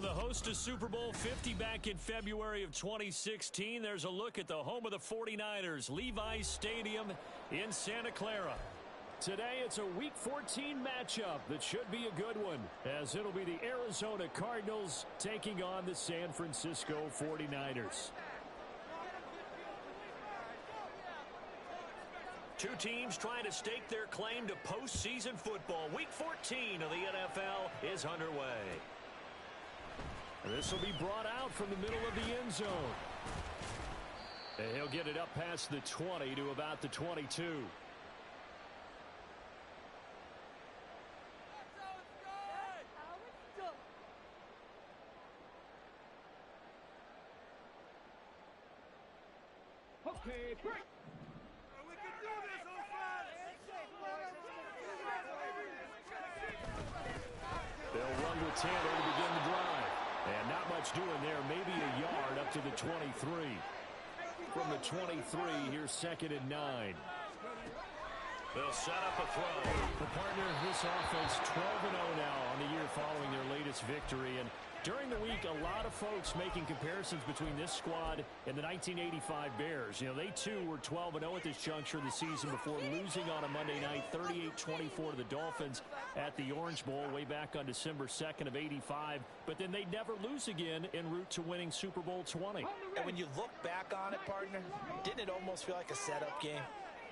From the host of Super Bowl 50 back in February of 2016, there's a look at the home of the 49ers, Levi's Stadium in Santa Clara. Today, it's a Week 14 matchup that should be a good one, as it'll be the Arizona Cardinals taking on the San Francisco 49ers. Two teams trying to stake their claim to postseason football. Week 14 of the NFL is underway. This will be brought out from the middle of the end zone. And he'll get it up past the 20 to about the 22. Okay, break. We can do this, offense. They'll run with Taylor to begin the drive. And not much doing there. Maybe a yard up to the 23. From the 23, here's 2nd and 9. They'll set up a throw. The partner, this offense 12-0 now on the year following their latest victory. And during the week, a lot of folks making comparisons between this squad and the 1985 Bears. You know, they too were 12-0 at this juncture of the season before losing on a Monday night 38-24 to the Dolphins at the Orange Bowl way back on December 2nd of 85. But then they'd never lose again en route to winning Super Bowl 20. And when you look back on it, partner, didn't it almost feel like a setup game?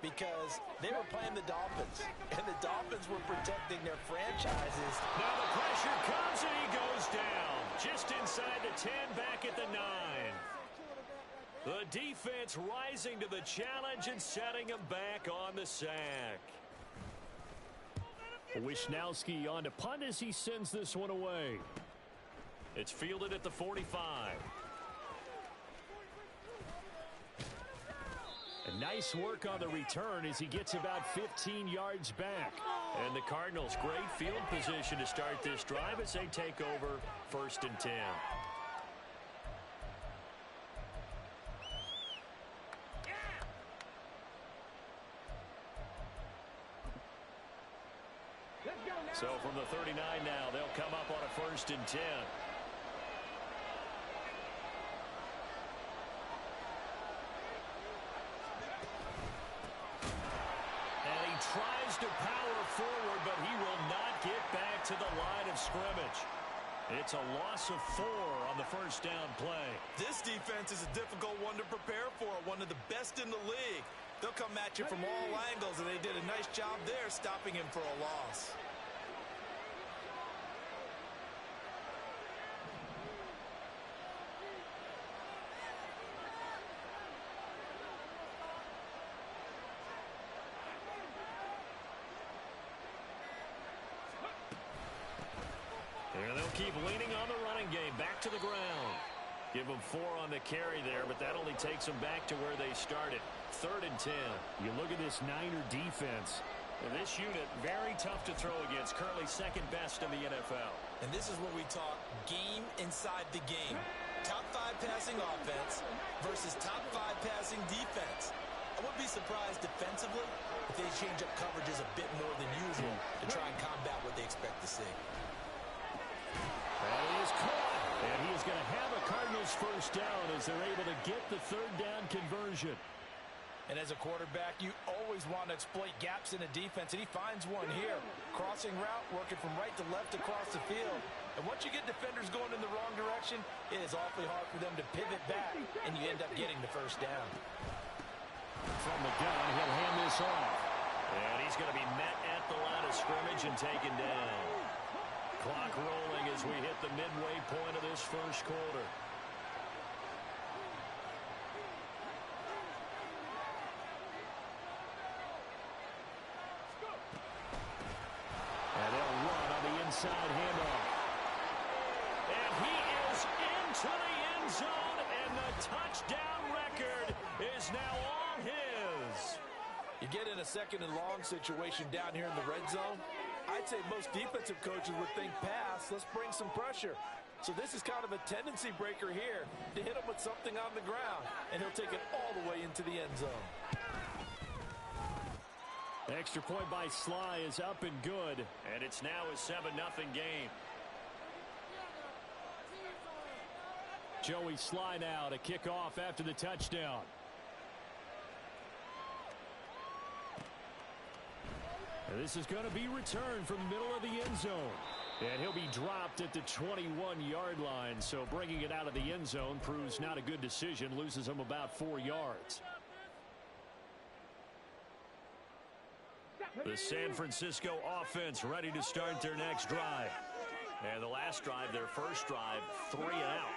Because they were playing the Dolphins, and the Dolphins were protecting their franchises. Now the pressure comes, and he goes down. Just inside the 10, back at the 9. The defense rising to the challenge and setting him back on the sack. Wishnowski on to punt as he sends this one away. It's fielded at the 45. And nice work on the return as he gets about 15 yards back. And the Cardinals, great field position to start this drive as they take over 1st and 10. So from the 39 now, they'll come up on a 1st and 10. Tries to power forward, but he will not get back to the line of scrimmage. It's a loss of 4 on the 1st down play. This defense is a difficult one to prepare for, one of the best in the league. They'll come at you from all angles, and they did a nice job there stopping him for a loss. And they'll keep leaning on the running game. Back to the ground. Give them 4 on the carry there, but that only takes them back to where they started. 3rd and 10. You look at this Niner defense. And this unit, very tough to throw against. Currently 2nd best in the NFL. And this is where we talk game inside the game. Top 5 passing offense versus top 5 passing defense. I wouldn't be surprised defensively if they change up coverages a bit more than usual to try and combat what they expect to see. That is caught. And he is going to have a Cardinals 1st down as they're able to get the 3rd down conversion. And as a quarterback, you always want to exploit gaps in a defense, and he finds one here. Crossing route, working from right to left across the field. And once you get defenders going in the wrong direction, it is awfully hard for them to pivot back, and you end up getting the 1st down. From the gun, he'll hand this off. And he's going to be met at the line of scrimmage and taken down. Clock rolling as we hit the midway point of this 1st quarter. And they'll run on the inside handoff. And he is into the end zone, and the touchdown record is now all his. You get in a 2nd and long situation down here in the red zone, I'd say most defensive coaches would think pass, let's bring some pressure. So this is kind of a tendency breaker here to hit him with something on the ground, and he'll take it all the way into the end zone. Extra point by Sly is up and good, and it's now a 7-0 game. Joey Sly now to kick off after the touchdown. And this is going to be returned from the middle of the end zone. And he'll be dropped at the 21-yard line. So bringing it out of the end zone proves not a good decision. Loses him about 4 yards. The San Francisco offense ready to start their next drive. And the last drive, their first drive, 3 and out.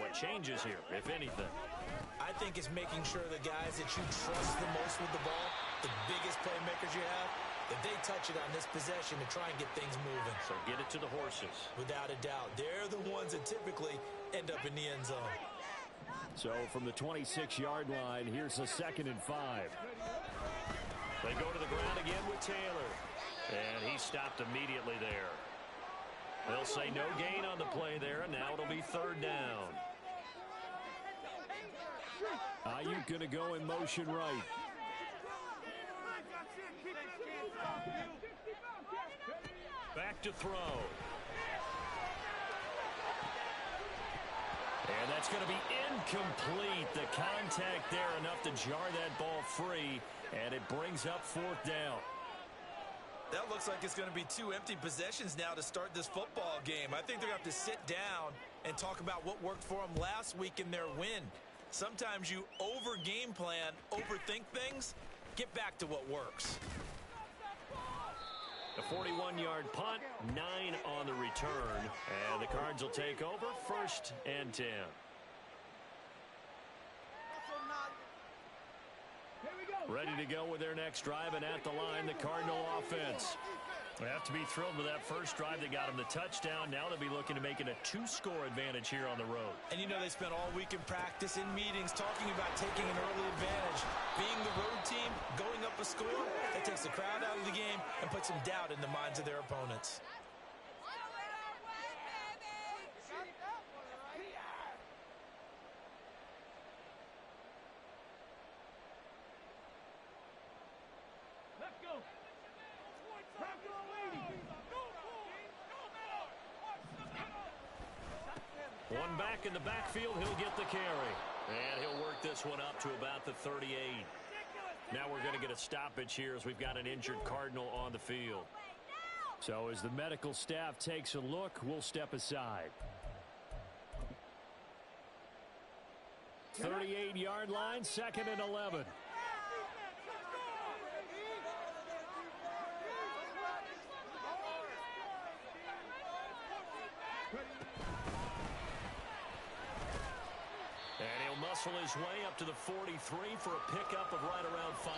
What changes here, if anything? I think it's making sure the guys that you trust the most with the ball, the biggest playmakers you have, that they touch it on this possession to try and get things moving. So get it to the horses. Without a doubt. They're the ones that typically end up in the end zone. So from the 26-yard line, here's a 2nd and 5. They go to the ground again with Taylor. And he stopped immediately there. They'll say no gain on the play there, and now it'll be 3rd down. Ayuk going to go in motion right. Back to throw. And that's going to be incomplete. The contact there enough to jar that ball free, and it brings up 4th down. That looks like it's going to be 2 empty possessions now to start this football game. I think they're going to have to sit down and talk about what worked for them last week in their win. Sometimes you over-game plan, overthink things. Get back to what works. A 41-yard punt, 9 on the return. And the Cards will take over 1st and 10. Ready to go with their next drive, and at the line, the Cardinal offense. They have to be thrilled with that first drive. They got them the touchdown. Now they'll be looking to make it a 2-score advantage here on the road. And you know they spent all week in practice, in meetings, talking about taking an early advantage. Being the road team, going up a score, that takes the crowd out of the game and puts some doubt in the minds of their opponents. One back in the backfield, he'll get the carry. And he'll work this one up to about the 38. Now we're going to get a stoppage here as we've got an injured Cardinal on the field. So as the medical staff takes a look, we'll step aside. 38-yard line, 2nd and 11. And he'll muscle his way up to the 43 for a pickup of right around 5.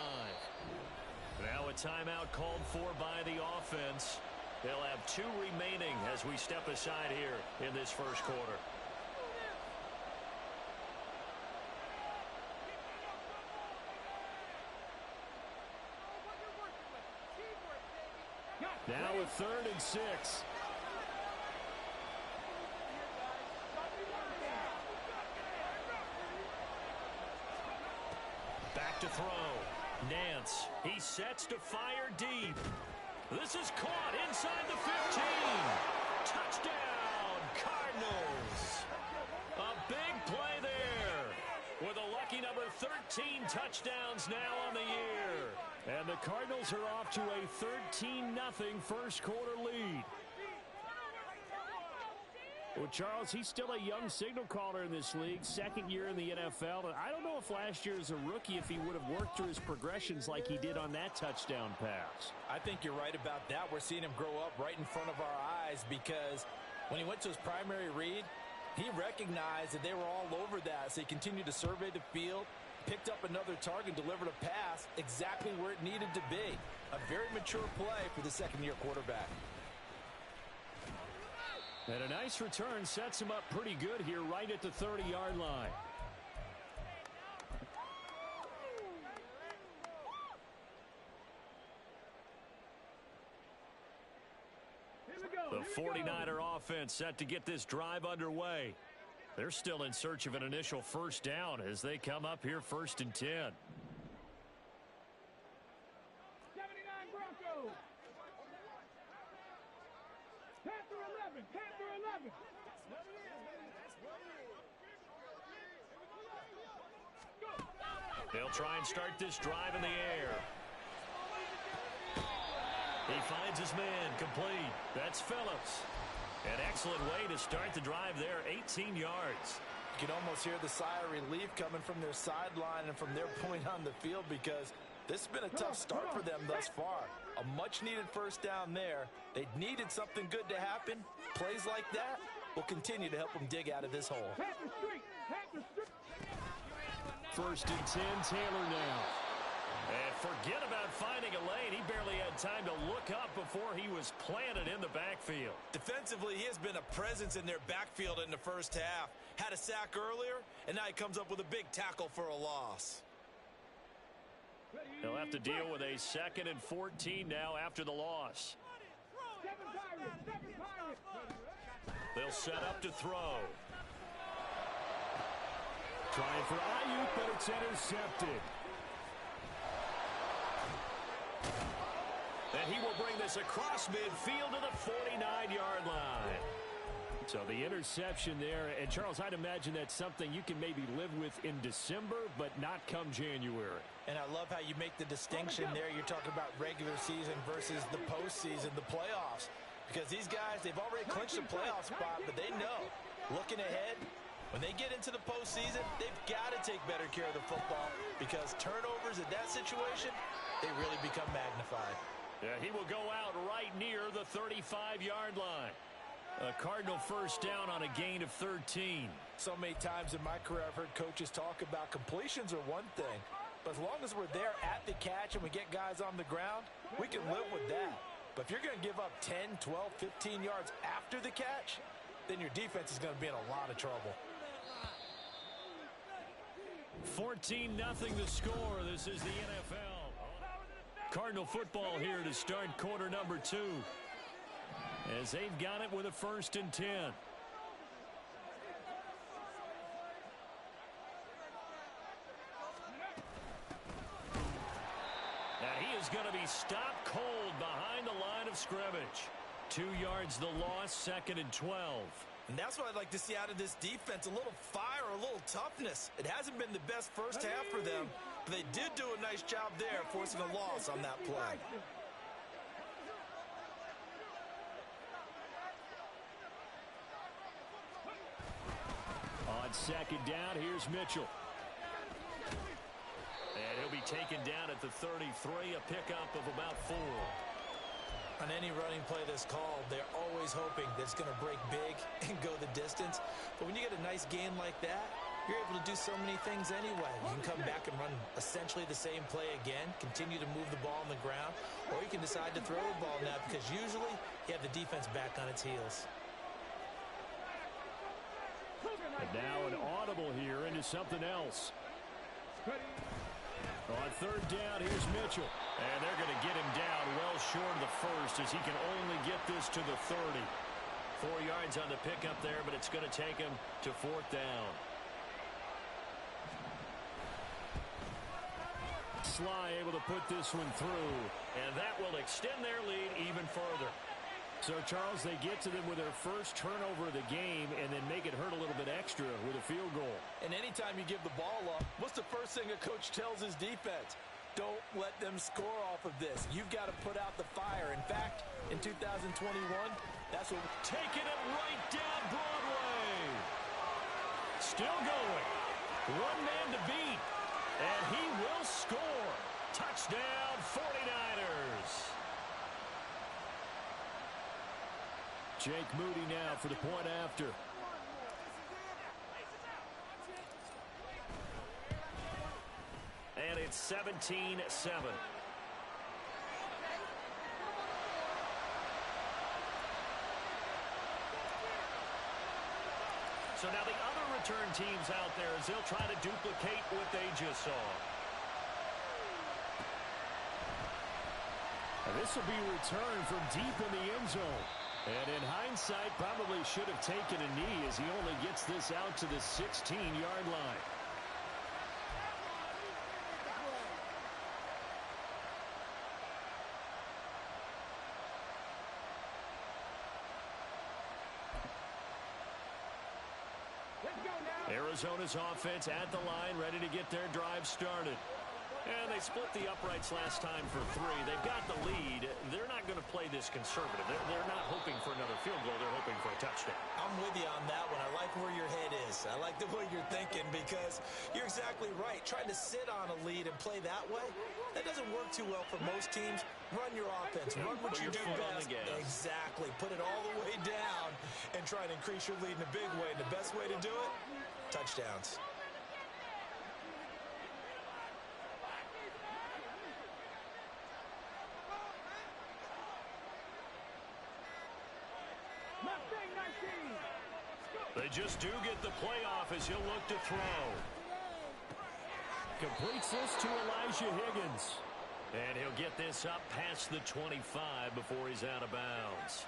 Now a timeout called for by the offense. They'll have 2 remaining as we step aside here in this first quarter. Now a 3rd and 6. Back to throw. Nance. He sets to fire deep. This is caught inside the 15. Touchdown, Cardinals. A big play there. With a lucky number 13 touchdowns now on the year. And the Cardinals are off to a 13-0 first quarter lead. Well, Charles, he's still a young signal caller in this league, 2nd year in the NFL. And I don't know if last year as a rookie, if he would have worked through his progressions like he did on that touchdown pass. I think you're right about that. We're seeing him grow up right in front of our eyes because when he went to his primary read, he recognized that they were all over that. So he continued to survey the field, picked up another target, delivered a pass exactly where it needed to be. A very mature play for the 2nd-year quarterback. And a nice return sets him up pretty good here right at the 30-yard line. The 49er offense set to get this drive underway. They're still in search of an initial first down as they come up here 1st and 10. 79 Broncos. Panther 11. Panther 11. They'll try and start this drive in the air. He finds his man, complete. That's Phillips. An excellent way to start the drive there, 18 yards. You can almost hear the sigh of relief coming from their sideline and from their point on the field, because this has been a tough start for them thus far. A much-needed first down there. They needed something good to happen. Plays like that will continue to help them dig out of this hole. First and 10, Taylor now. And forget about finding a lane. He barely had time to look up before he was planted in the backfield. Defensively, he has been a presence in their backfield in the first half. Had a sack earlier, and now he comes up with a big tackle for a loss. They'll have to deal with a 2nd and 14 now after the loss. They'll set up to throw. Trying for Ayuk, but it's intercepted. And he will bring this across midfield to the 49-yard line. So the interception there, and Charles, I'd imagine that's something you can maybe live with in December, but not come January. And I love how you make the distinction there. You're talking about regular season versus the postseason, the playoffs. Because these guys, they've already clinched a playoff spot, but they know, looking ahead, when they get into the postseason, they've got to take better care of the football, because turnovers in that situation, they really become magnified. Yeah, he will go out right near the 35-yard line. A Cardinal first down on a gain of 13. So many times in my career, I've heard coaches talk about completions are one thing, but as long as we're there at the catch and we get guys on the ground, we can live with that. But if you're going to give up 10, 12, 15 yards after the catch, then your defense is going to be in a lot of trouble. 14-0 the score. This is the NFL. Cardinal football here to start quarter number 2. As they've got it with a 1st and 10. And he is going to be stopped cold behind the line of scrimmage. 2 yards the loss, 2nd and 12. And that's what I'd like to see out of this defense, a little fire, a little toughness. It hasn't been the best first half for them, but they did do a nice job there, forcing a loss on that play. On 2nd down, here's Mitchell. And he'll be taken down at the 33, a pickup of about 4. On any running play that's called, they're always hoping that it's going to break big and go the distance. But when you get a nice gain like that, you're able to do so many things anyway. You can come back and run essentially the same play again, continue to move the ball on the ground, or you can decide to throw the ball now, because usually you have the defense back on its heels. And now an audible here into something else. On 3rd down, here's Mitchell. And they're going to get him down well short of the first, as he can only get this to the 30. 4 yards on the pickup there, but it's going to take him to 4th down. Sly able to put this one through, and that will extend their lead even further. So, Charles, they get to them with their first turnover of the game and then make it hurt a little bit extra with a field goal. And anytime you give the ball up, what's the first thing a coach tells his defense? Don't let them score off of this. You've got to put out the fire. In fact, in 2021, that's what we're taking it right down Broadway. Still going. One man to beat. And he will score. Touchdown, 49ers. Jake Moody now for the point after. And it's 17-7. So now the other return teams out there, as they'll try to duplicate what they just saw. And this will be returned from deep in the end zone. And in hindsight, probably should have taken a knee, as he only gets this out to the 16-yard line. Let's go now. Arizona's offense at the line, ready to get their drive started. And they split the uprights last time for 3. They've got the lead. They're not going to play this conservative. They're not hoping for another field goal. They're hoping for a touchdown. I'm with you on that one. I like where your head is. I like the way you're thinking because you're exactly right. Trying to sit on a lead and play that way, that doesn't work too well for most teams. Run your offense. Run what you do best. Exactly. Put it all the way down and try and increase your lead in a big way. And the best way to do it, touchdowns. They just do get the playoff as he'll look to throw. Completes this to Elijah Higgins. And he'll get this up past the 25 before he's out of bounds.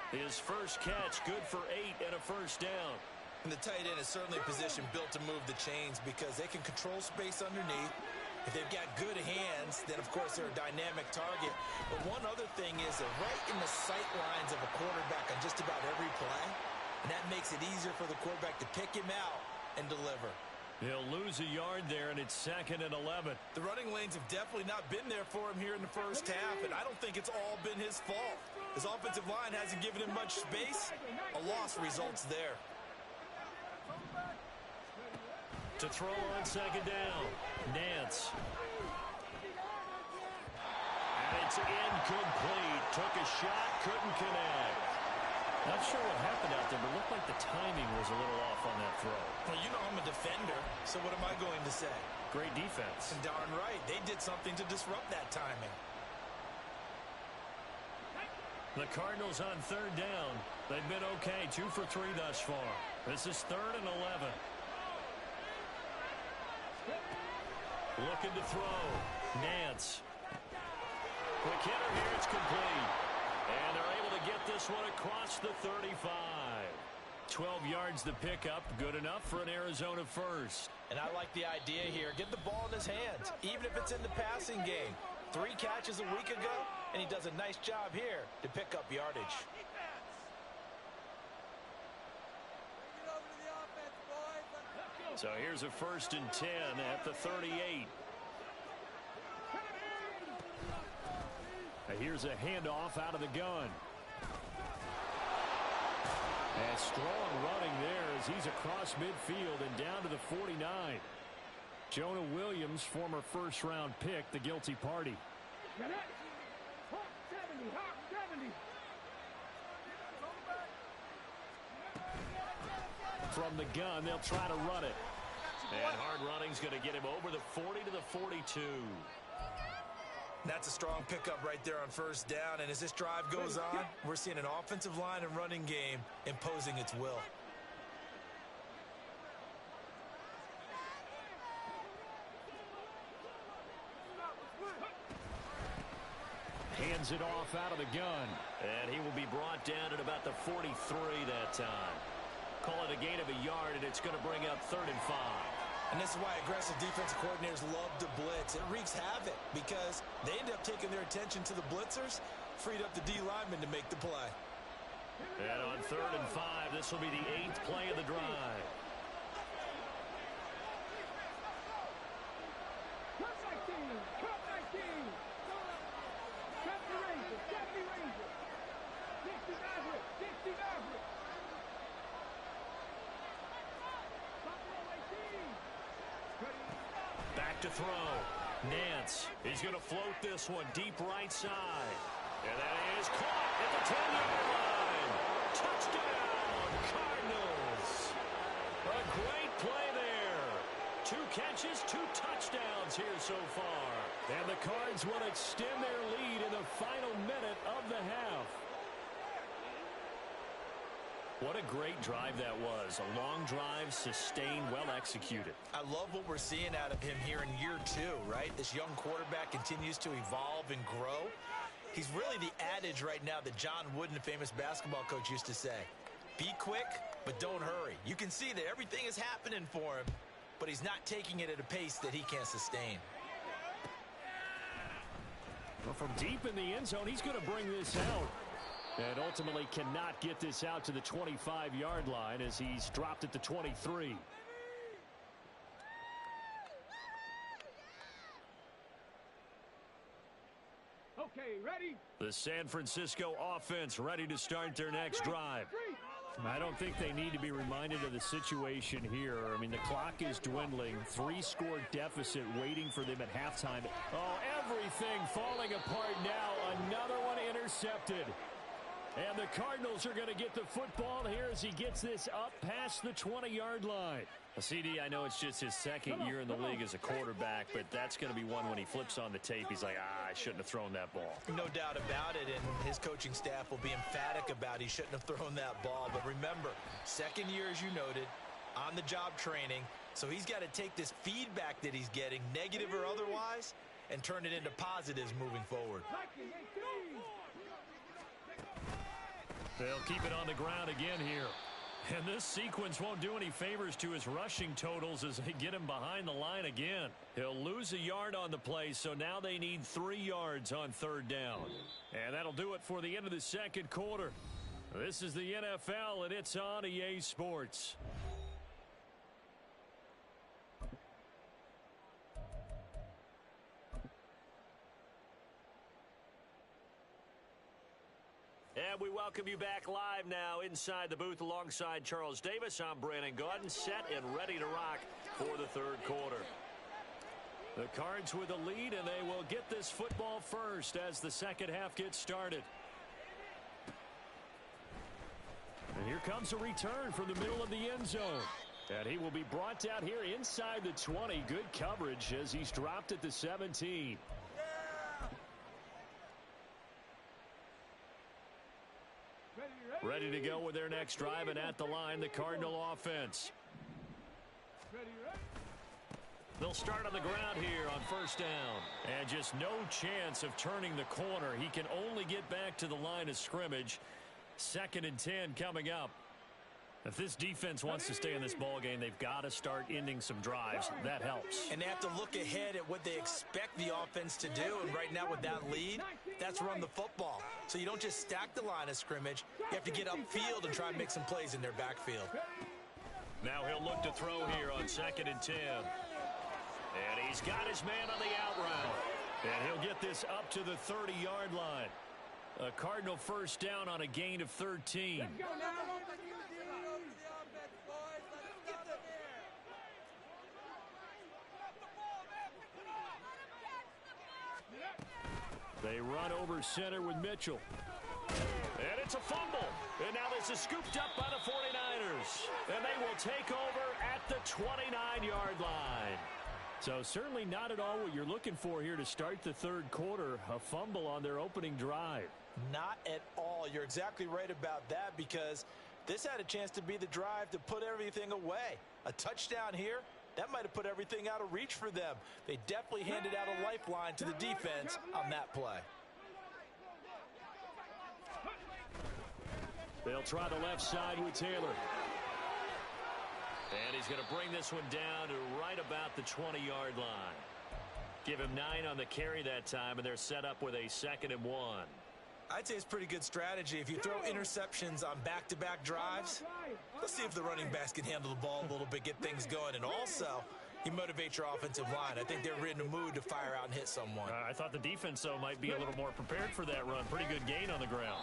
His first catch, good for 8 and a first down. And the tight end is certainly a position built to move the chains because they can control space underneath. If they've got good hands, then, of course, they're a dynamic target. But one other thing is they're right in the sight lines of a quarterback on just about every play. And that makes it easier for the quarterback to pick him out and deliver. He'll lose a yard there, and it's 2nd and 11. The running lanes have definitely not been there for him here in the first half, and I don't think it's all been his fault. His offensive line hasn't given him much space. A loss results there. To throw on 2nd down, Nance. And it's incomplete. Took a shot, couldn't connect. Not sure what happened out there, but looked like the timing was a little off on that throw. Well, you know I'm a defender, so what am I going to say? Great defense. And darn right, they did something to disrupt that timing. The Cardinals on 3rd down. They've been okay, 2 for 3 thus far. This is 3rd and 11. Looking to throw. Nance. Quick hitter here, it's complete. And they're able to get this one across the 35. 12 yards the pickup, good enough for an Arizona first. And I like the idea here. Get the ball in his hands, even if it's in the passing game. 3 catches a week ago, and he does a nice job here to pick up yardage. So here's a 1st and 10 at the 38. Here's a handoff out of the gun. And strong running there as he's across midfield and down to the 49. Jonah Williams, former first-round pick, the guilty party. From the gun, they'll try to run it. And hard running's going to get him over the 40 to the 42. That's a strong pickup right there on 1st down. And as this drive goes on, we're seeing an offensive line and running game imposing its will. Hands it off out of the gun. And he will be brought down at about the 43 that time. Call it a gain of a yard, and it's going to bring up 3rd and 5. And this is why aggressive defensive coordinators love to blitz. It wreaks havoc because they end up taking their attention to the blitzers, freed up the D lineman to make the play. And on 3rd and 5, this will be the 8th play of the drive. Back to throw. Nance. He's going to float this one deep right side. And that is caught at the 10-yard line. Touchdown, Cardinals. A great play there. 2 catches, 2 touchdowns here so far. And the Cards will extend their lead in the final minute of the half. What a great drive that was. A long drive, sustained, well executed. I love what we're seeing out of him here in year 2, right? This young quarterback continues to evolve and grow. He's really the adage right now that John Wooden, the famous basketball coach, used to say. Be quick, but don't hurry. You can see that everything is happening for him, but he's not taking it at a pace that he can't sustain. Well, from deep in the end zone, he's going to bring this out. And ultimately cannot get this out to the 25-yard line as he's dropped at the 23. Okay, ready? The San Francisco offense ready to start their next drive. I don't think they need to be reminded of the situation here. I mean, the clock is dwindling. 3-score deficit waiting for them at halftime. Oh, everything falling apart now. Another one intercepted. And the Cardinals are going to get the football here as he gets this up past the 20-yard line. CD, I know it's just his second year in the league as a quarterback, but that's going to be one when he flips on the tape. He's like, I shouldn't have thrown that ball. No doubt about it, and his coaching staff will be emphatic about he shouldn't have thrown that ball. But remember, second year, as you noted, on-the-job training, so he's got to take this feedback that he's getting, negative or otherwise, and turn it into positives moving forward. They'll keep it on the ground again here. And this sequence won't do any favors to his rushing totals as they get him behind the line again. He'll lose a yard on the play, so now they need 3 yards on third down. And that'll do it for the end of the second quarter. This is the NFL, and it's on EA Sports. And we welcome you back live now inside the booth alongside Charles Davis. I'm Brandon Gaudin, set and ready to rock for the third quarter. The Cards with the lead, and they will get this football first as the second half gets started. And here comes a return from the middle of the end zone. And he will be brought down here inside the 20. Good coverage as he's dropped at the 17. Ready to go with their next drive, and at the line, the Cardinal offense. They'll start on the ground here on first down. And just no chance of turning the corner. He can only get back to the line of scrimmage. 2nd and 10 coming up. If this defense wants to stay in this ballgame, they've got to start ending some drives. That helps. And they have to look ahead at what they expect the offense to do. And right now with that lead, that's run the football. So you don't just stack the line of scrimmage. You have to get upfield and try and make some plays in their backfield. Now he'll look to throw here on 2nd and 10. And he's got his man on the out route. And he'll get this up to the 30-yard line. A Cardinal first down on a gain of 13. They run over center with Mitchell. And it's a fumble. And now this is scooped up by the 49ers. And they will take over at the 29-yard line. So certainly not at all what you're looking for here to start the third quarter. A fumble on their opening drive. Not at all. You're exactly right about that, because this had a chance to be the drive to put everything away. A touchdown here, that might have put everything out of reach for them. They definitely handed out a lifeline to the defense on that play. They'll try the left side with Taylor. And he's going to bring this one down to right about the 20-yard line. Give him 9 on the carry that time, and they're set up with a 2nd and 1. I'd say it's pretty good strategy. If you throw interceptions on back-to-back drives, let's see if the running backs can handle the ball a little bit, get things going. And also, you motivate your offensive line. I think they're in the mood to fire out and hit someone. I thought the defense, though, might be a little more prepared for that run. Pretty good gain on the ground.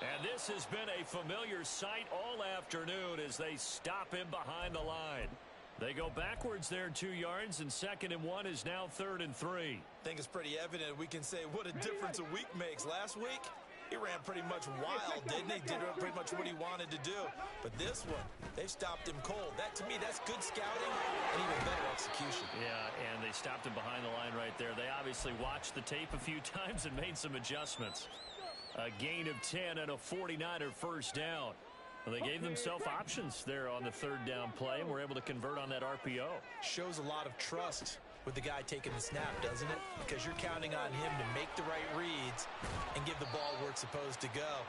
And this has been a familiar sight all afternoon as they stop him behind the line. They go backwards there 2 yards, and 2nd and 1 is now 3rd and 3. I think it's pretty evident. We can say what a difference a week makes. Last week, he ran pretty much wild, didn't he? Did pretty much what he wanted to do. But this one, they've stopped him cold. That, to me, that's good scouting and even better execution. Yeah, and they stopped him behind the line right there. They obviously watched the tape a few times and made some adjustments. A gain of 10 and a 49er first down. Well, they gave themselves options there on the third down play and were able to convert on that RPO. Shows a lot of trust with the guy taking the snap, doesn't it? Because you're counting on him to make the right reads and give the ball where it's supposed to go.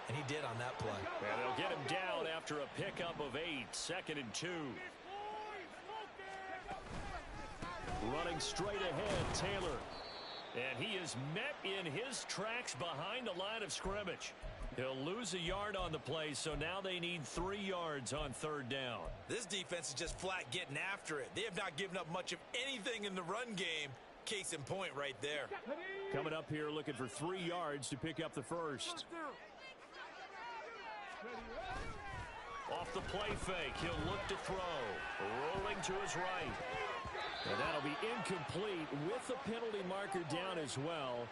And he did on that play. And they'll get him down after a pickup of 8, 2nd and 2. Running straight ahead, Taylor. And he is met in his tracks behind the line of scrimmage. He'll lose a yard on the play, so now they need 3 yards on 3rd down. This defense is just flat getting after it. They have not given up much of anything in the run game. Case in point right there. Coming up here looking for 3 yards to pick up the first. Off the play fake, he'll look to throw. Rolling to his right. And that'll be incomplete with the penalty marker down as well.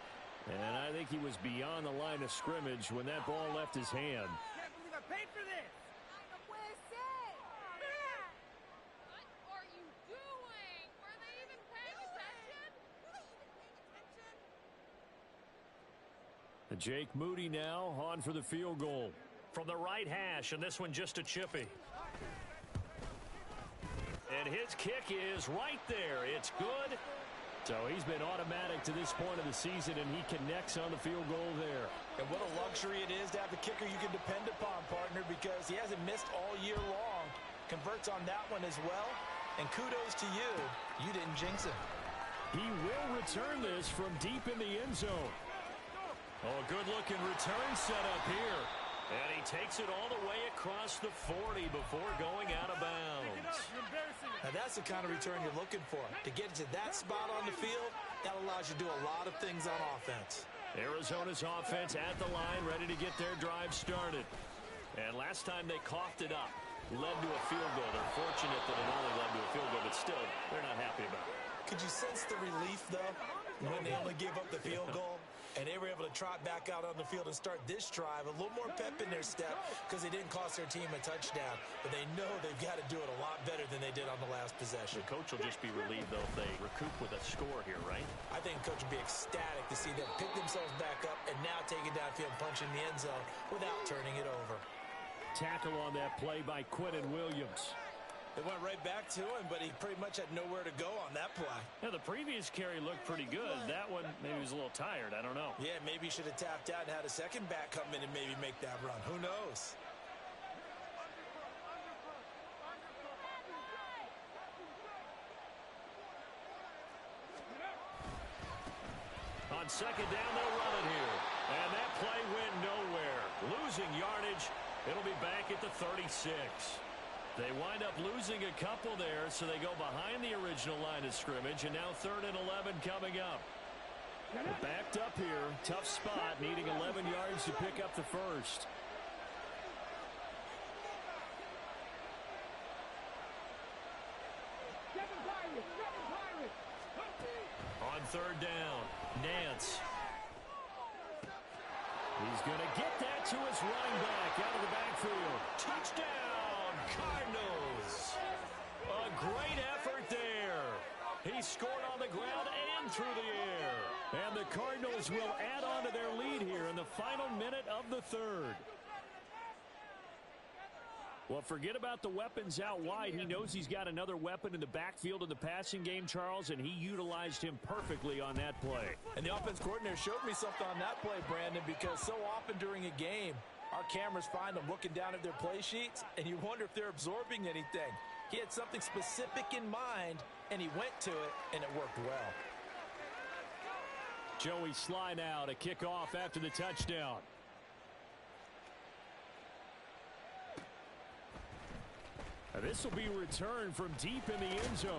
And I think he was beyond the line of scrimmage when that ball left his hand. Can't believe I paid for this. What are you doing? Were they even paying attention? Jake Moody now on for the field goal. From the right hash, and this one just a chippy. And his kick is right there. It's good. So he's been automatic to this point of the season, and he connects on the field goal there. And what a luxury it is to have the kicker you can depend upon, partner, because he hasn't missed all year long. Converts on that one as well. And kudos to you. You didn't jinx him. He will return this from deep in the end zone. Oh, good-looking return set up here. And he takes it all the way across the 40 before going out of bounds. Now that's the kind of return you're looking for. To get to that spot on the field, that allows you to do a lot of things on offense. Arizona's offense at the line, ready to get their drive started. And last time they coughed it up, led to a field goal. They're fortunate that it only led to a field goal, but still, they're not happy about it. Could you sense the relief, though, when they only gave up the field goal? And they were able to trot back out on the field and start this drive. A little more pep in their step because they didn't cost their team a touchdown. But they know they've got to do it a lot better than they did on the last possession. The coach will just be relieved, though, if they recoup with a score here, right? I think the coach will be ecstatic to see them pick themselves back up and now take it downfield, punch in the end zone without turning it over. Tackle on that play by Quentin Williams. They went right back to him, but he pretty much had nowhere to go on that play. Yeah, the previous carry looked pretty good. That one, maybe he was a little tired. I don't know. Yeah, maybe he should have tapped out and had a second back come in and maybe make that run. Who knows? On second down, they'll run it here. And that play went nowhere. Losing yardage. It'll be back at the 36. They wind up losing a couple there, so they go behind the original line of scrimmage, and now 3rd and 11 coming up. They're backed up here. Tough spot, needing 11 yards to pick up the first. On 3rd down, Nance. He's going to get that to his running back out of the backfield. Touchdown! Cardinals. A great effort there. He scored on the ground and through the air. And the Cardinals will add on to their lead here in the final minute of the 3rd. Well, forget about the weapons out wide. He knows he's got another weapon in the backfield in the passing game, Charles, and he utilized him perfectly on that play. And the offense coordinator showed me something on that play, Brandon, because so often during a game, our cameras find them looking down at their play sheets, and you wonder if they're absorbing anything. He had something specific in mind, and he went to it, and it worked well. Joey Sly now to kick off after the touchdown. This will be returned from deep in the end zone.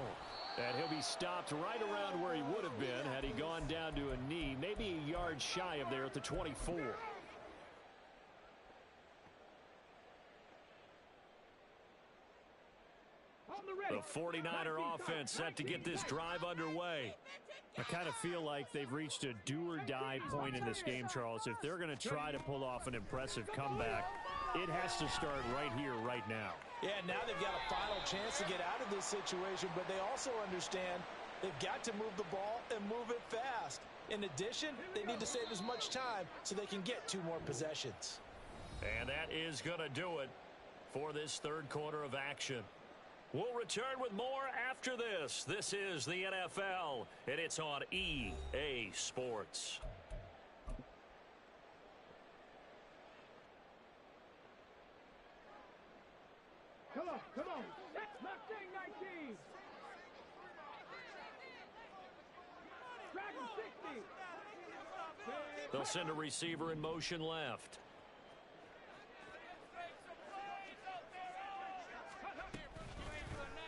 And he'll be stopped right around where he would have been had he gone down to a knee, maybe a yard shy of there at the 24. The 49er offense set to get this drive underway. I kind of feel like they've reached a do-or-die point in this game, Charles. If they're going to try to pull off an impressive comeback, it has to start right here, right now. Yeah, now they've got a final chance to get out of this situation, but they also understand they've got to move the ball and move it fast. In addition, they need to save as much time so they can get 2 more possessions. And that is going to do it for this 3rd quarter of action. We'll return with more after this. This is the NFL, and it's on EA Sports. Come on, come on. Mustang 19. Dragon 60. They'll send a receiver in motion left.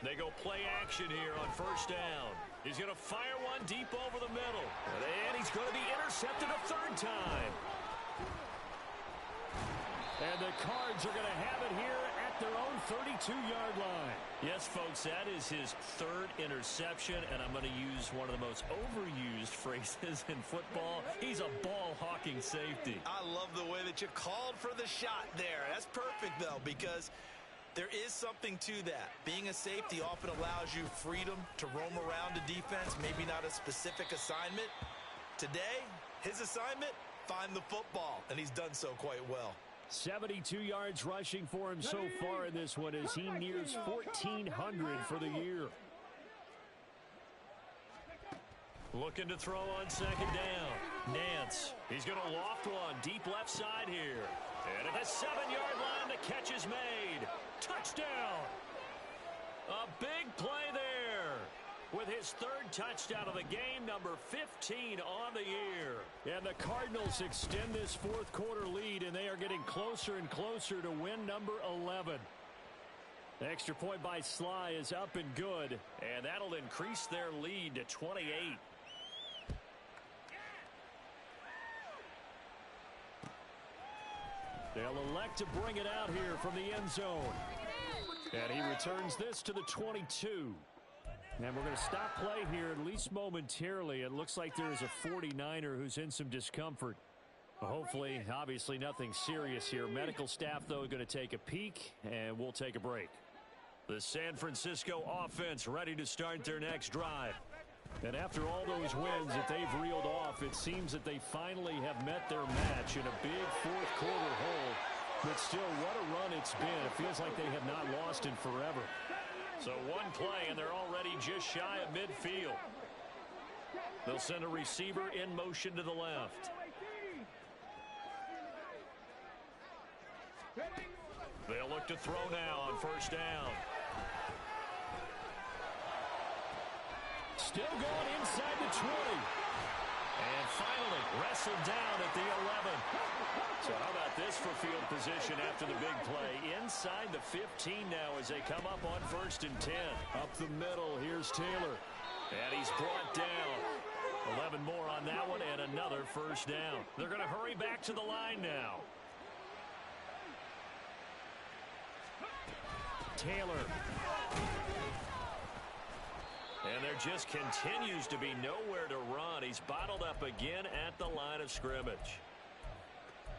They go play action here on first down. He's going to fire one deep over the middle. And he's going to be intercepted a third time. And the Cards are going to have it here at their own 32-yard line. Yes, folks, that is his third interception, and I'm going to use one of the most overused phrases in football. He's a ball-hawking safety. I love the way that you called for the shot there. That's perfect, though, because there is something to that. Being a safety often allows you freedom to roam around the defense, maybe not a specific assignment. Today, his assignment, find the football, and he's done so quite well. 72 yards rushing for him so far in this one as he nears 1,400 for the year. Looking to throw on second down. Nance. He's going to loft one deep left side here. And at the 7-yard line, the catch is made. Touchdown. A big play there. With his third touchdown of the game, number 15 on the year. And the Cardinals extend this fourth quarter lead, and they are getting closer and closer to win number 11. The extra point by Sly is up and good, and that'll increase their lead to 28. They'll elect to bring it out here from the end zone. And he returns this to the 22. And we're going to stop play here at least momentarily. It looks like there is a 49er who's in some discomfort. Hopefully, obviously nothing serious here. Medical staff, though, going to take a peek, and we'll take a break. The San Francisco offense ready to start their next drive. And after all those wins that they've reeled off, it seems that they finally have met their match in a big fourth quarter hole. But still, what a run it's been. It feels like they have not lost in forever. So one play, and they're already just shy of midfield. They'll send a receiver in motion to the left. They'll look to throw now on first down. Still going inside the 20. And finally wrestled down at the 11. So how about this for field position after the big play? Inside the 15 now as they come up on first and 10. Up the middle, here's Taylor. And he's brought down. 11 more on that one and another first down. They're going to hurry back to the line now. Taylor. And there just continues to be nowhere to run. He's bottled up again at the line of scrimmage.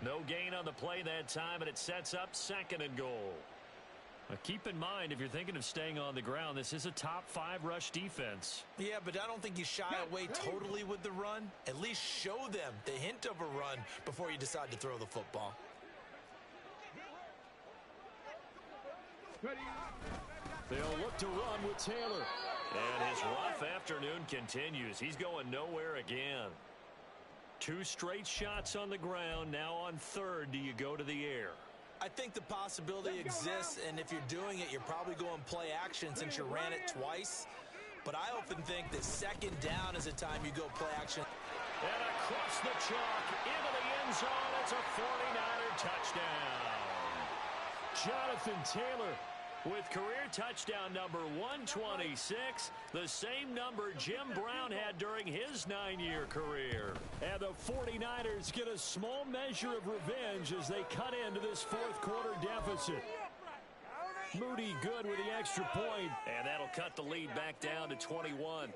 No gain on the play that time, and it sets up second and goal. Now keep in mind, if you're thinking of staying on the ground, this is a top 5 rush defense. Yeah, but I don't think you shy away totally with the run. At least show them the hint of a run before you decide to throw the football. They'll look to run with Taylor. And his rough afternoon continues. He's going nowhere again. 2 straight shots on the ground. Now on third, do you go to the air? I think the possibility exists, and if you're doing it, you're probably going play action since you ran it twice. But I often think that second down is a time you go play action. And across the chalk, into the end zone, it's a 49er touchdown. Jonathan Taylor with career touchdown number 126, the same number Jim Brown had during his 9-year career. And the 49ers get a small measure of revenge as they cut into this fourth quarter deficit. Moody good with the extra point, and that'll cut the lead back down to 21.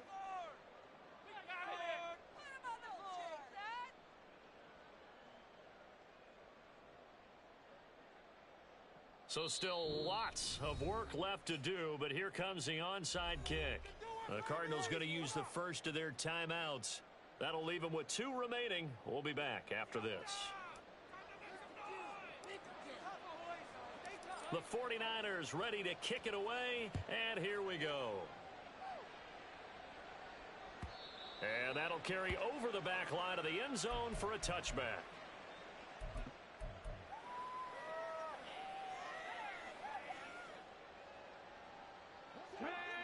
So still lots of work left to do, but here comes the onside kick. The Cardinals going to use the first of their timeouts. That'll leave them with 2 remaining. We'll be back after this. The 49ers ready to kick it away, and here we go. And that'll carry over the back line of the end zone for a touchback.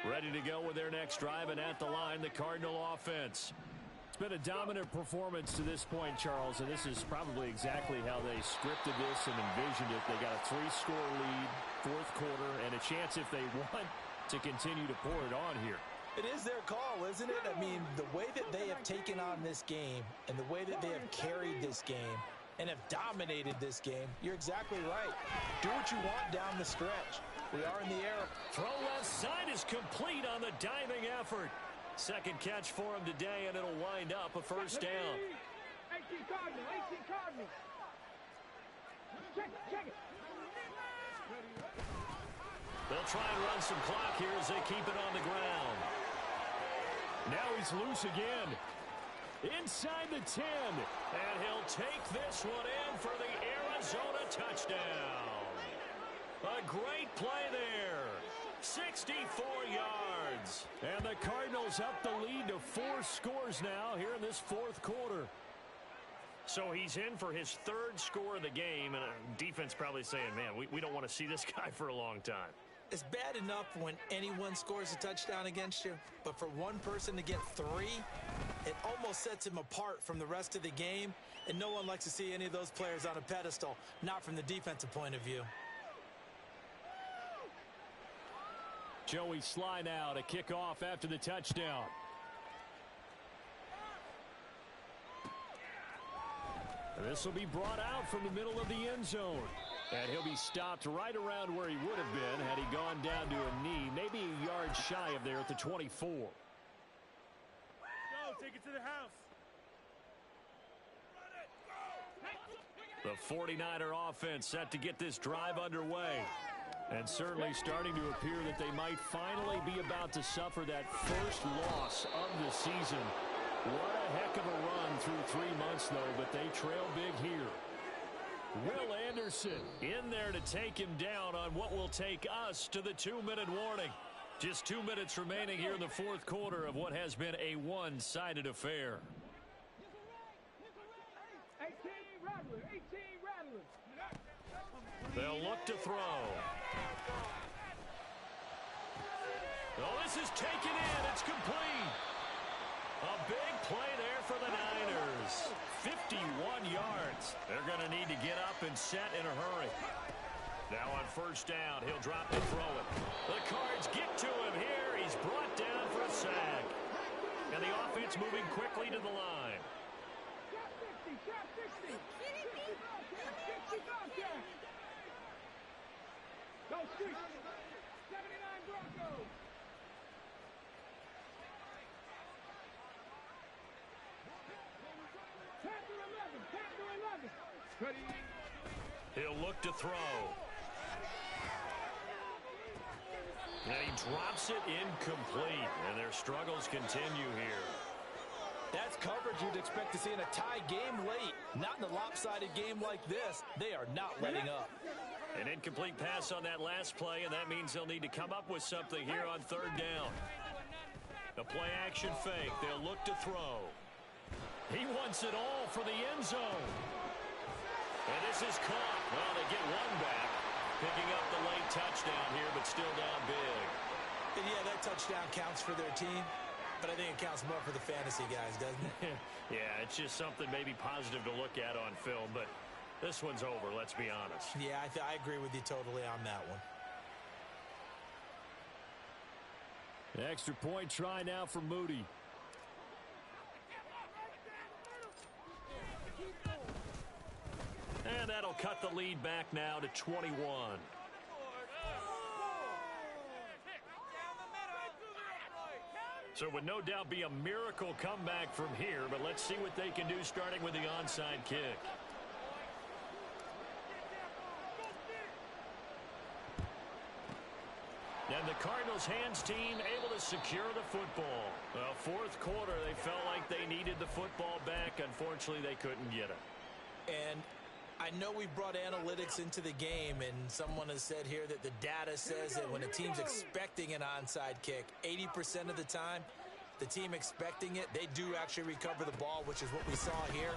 Ready to go with their next drive, and at the line, the Cardinal offense. It's been a dominant performance to this point, Charles, and this is probably exactly how they scripted this and envisioned it. They got a 3-score lead, fourth quarter, and a chance if they won to continue to pour it on here. It is their call, isn't it? I mean, the way that they have taken on this game and the way that they have carried this game and have dominated this game, you're exactly right. Do what you want down the stretch. We are in the air. Throw left side is complete on the diving effort. Second catch for him today, and it'll wind up a first down. 18 Cardinal, 18 Cardinal. Check it. They'll try and run some clock here as they keep it on the ground. Now he's loose again. Inside the 10. And he'll take this one in for the Arizona touchdown. A great play there. 64 yards. And the Cardinals up the lead to 4 scores now here in this fourth quarter. So he's in for his third score of the game, and defense probably saying, man, we don't want to see this guy for a long time. It's bad enough when anyone scores a touchdown against you, but for one person to get 3, it almost sets him apart from the rest of the game, and no one likes to see any of those players on a pedestal, not from the defensive point of view. Joey Sly now to kick off after the touchdown. This will be brought out from the middle of the end zone. And he'll be stopped right around where he would have been had he gone down to a knee, maybe a yard shy of there at the 24. Go, take it to the house. The 49er offense set to get this drive underway. And certainly starting to appear that they might finally be about to suffer that first loss of the season. What a heck of a run through 3 months, though, but they trail big here. Will Anderson in there to take him down on what will take us to the 2-minute warning. Just 2 minutes remaining here in the fourth quarter of what has been a one-sided affair. 18 Rattler. They'll look to throw. Oh, this is taken in. It's complete. A big play there for the Niners. 51 yards. They're going to need to get up and set in a hurry. Now on first down, he'll drop and throw it. The Cards get to him here. He's brought down for a sack. And the offense moving quickly to the line. Shot 60. 60 contact. Go Street. 79 Broncos. Panther 11. He'll look to throw. And he drops it incomplete. And their struggles continue here. That's coverage you'd expect to see in a tie game late. Not in a lopsided game like this. They are not letting up. An incomplete pass on that last play, and that means they'll need to come up with something here on third down. The play action fake. They'll look to throw. He wants it all for the end zone. And this is caught. Well, they get one back. Picking up the late touchdown here, but still down big. And yeah, that touchdown counts for their team. But I think it counts more for the fantasy guys, doesn't it? Yeah, it's just something maybe positive to look at on film, but this one's over, let's be honest. Yeah, I agree with you totally on that one. The extra point try now for Moody. And that'll cut the lead back now to 21. So it would no doubt be a miracle comeback from here, but let's see what they can do starting with the onside kick. And the Cardinals hands team able to secure the football. Well, fourth quarter, they felt like they needed the football back. Unfortunately, they couldn't get it. And I know we brought analytics into the game, and someone has said here that the data says that when a team's expecting an onside kick, 80% of the time, the team expecting it, they do actually recover the ball, which is what we saw here.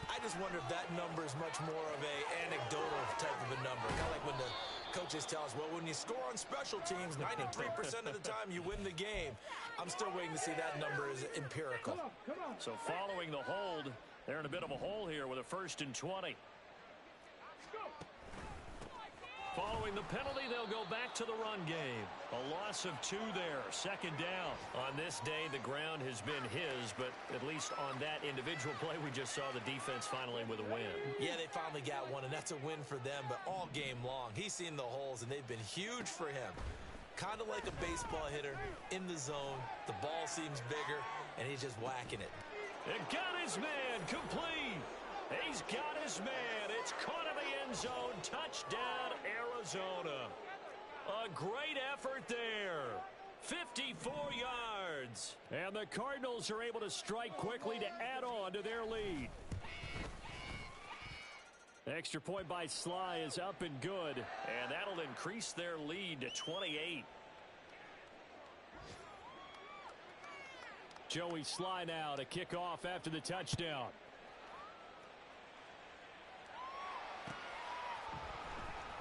I just wonder if that number is much more of a anecdotal type of a number. Kind of like when the coaches tell us, well, when you score on special teams, 93% of the time you win the game. I'm still waiting to see that number is empirical. Come on. So following the hold, they're in a bit of a hole here with a 1st and 20. Following the penalty, they'll go back to the run game. A loss of 2 there, second down. On this day, the ground has been his, but at least on that individual play, we just saw the defense finally with a win. Yeah, they finally got one, and that's a win for them, but all game long, he's seen the holes, and they've been huge for him. Kind of like a baseball hitter in the zone. The ball seems bigger, and he's just whacking it. And got his man, complete. He's got his man. It's caught in the end zone. Touchdown, Arizona. A great effort there. 54 yards. And the Cardinals are able to strike quickly to add on to their lead. Extra point by Sly is up and good. And that'll increase their lead to 28. Joey Sly now to kick off after the touchdown.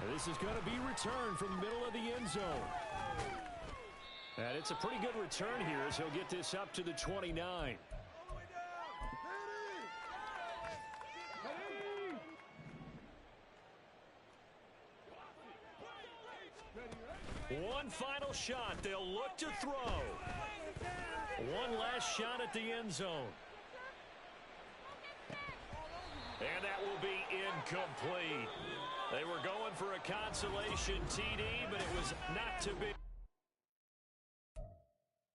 And this is going to be returned from the middle of the end zone. And it's a pretty good return here as he'll get this up to the 29. One final shot. They'll look to throw. One last shot at the end zone. And that will be incomplete. They were going for a consolation TD, but it was not to be.